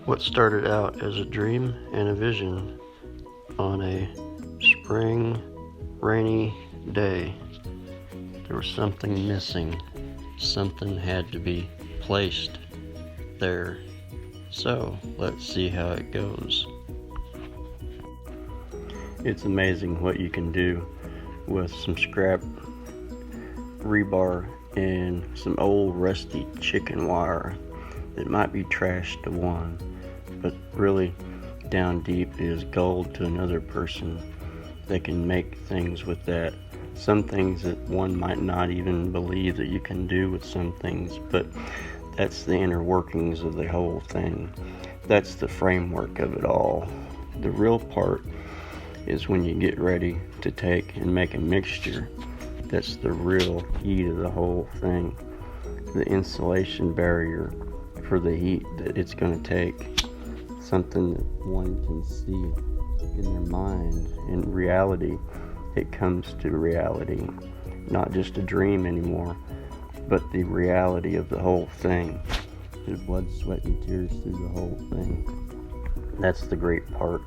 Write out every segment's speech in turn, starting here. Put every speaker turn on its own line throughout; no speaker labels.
What started out as a dream and a vision on a spring, rainy day, there was something missing. Something had to be placed there. So, let's see how it goes. It's amazing what you can do with some scrap rebar and some old rusty chicken wire. It might be trash to one, but really down deep is gold to another person. They can make things with that. Some things that one might not even believe that you can do with some things, but that's the inner workings of the whole thing. That's the framework of it all. The real part is when you get ready to take and make a mixture. That's the real heat of the whole thing. The insulation barrier for the heat that it's going to take. Something that one can see in their mind. In reality, it comes to reality. Not just a dream anymore, but the reality of the whole thing. There's blood, sweat, and tears through the whole thing. That's the great part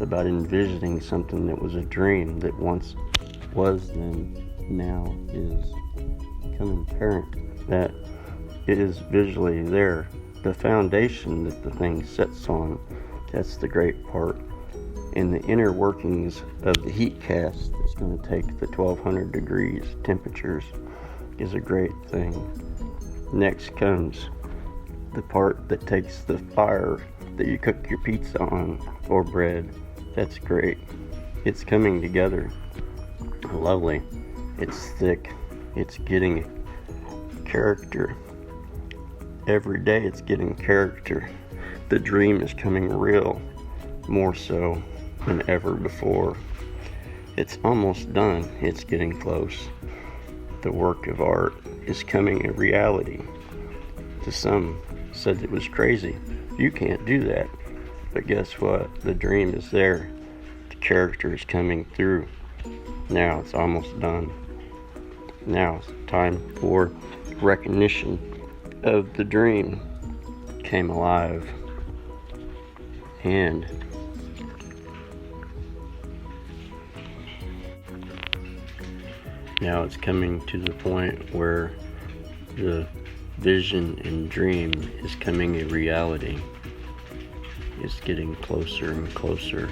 about envisioning something that was a dream that once was, then now is becoming apparent that it is visually there. The foundation that the thing sets on, that's the great part. And the inner workings of the heat cast that's going to take the 1200 degrees temperatures is a great thing. Next comes the part that takes the fire that you cook your pizza on or bread. That's great. It's coming together. Lovely. It's thick. It's getting character. Every day it's getting character. The dream is coming real, more so than ever before. It's almost done. It's getting close. The work of art is coming a reality. To some said it was crazy. You can't do that. But guess what? The dream is there. The character is coming through. Now it's almost done. Now it's time for recognition of the dream came alive. And now it's coming to the point where the vision and dream is coming a reality. It's getting closer and closer.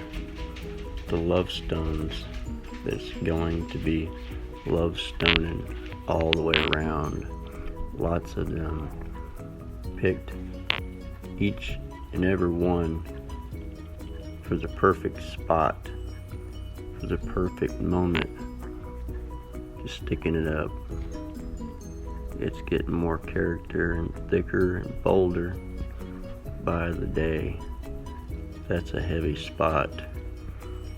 The love stones that's going to be love stoning all the way around. Lots of them picked, each and every one for the perfect spot, for the perfect moment. Just sticking it up. It's getting more character and thicker and bolder by the day. That's a heavy spot.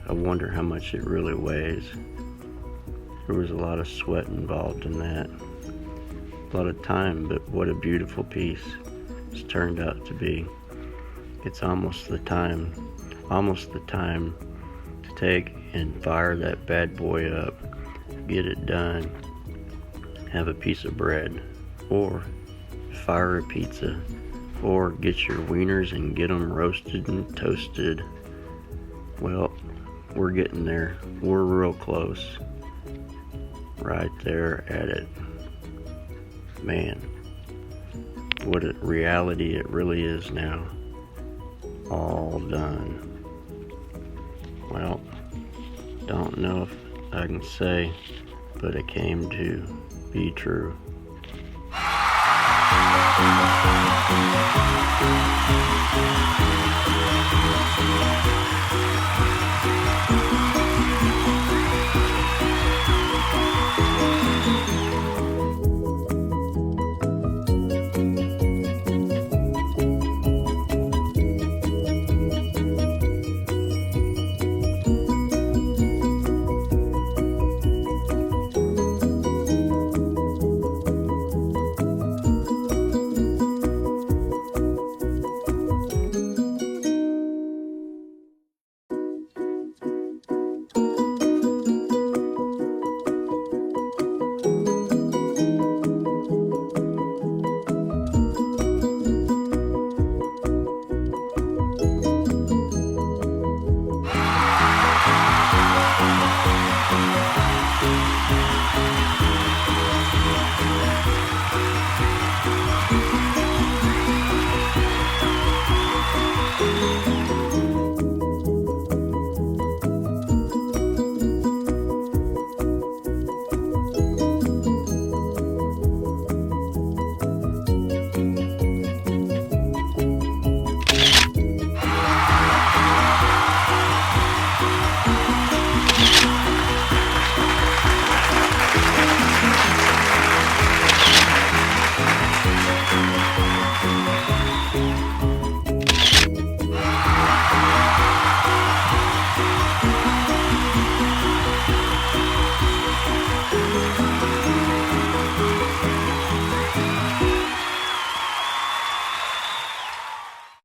I wonder how much it really weighs. There was a lot of sweat involved in that. A lot of time, but what a beautiful piece it's turned out to be. It's almost the time to take and fire that bad boy up, get it done, have a piece of bread, or fire a pizza, or get your wieners and get them roasted and toasted. Well, we're getting there. We're real close. Right there at it. Man, what a reality it really is now. All done. Well, don't know if I can say, but it came to be true.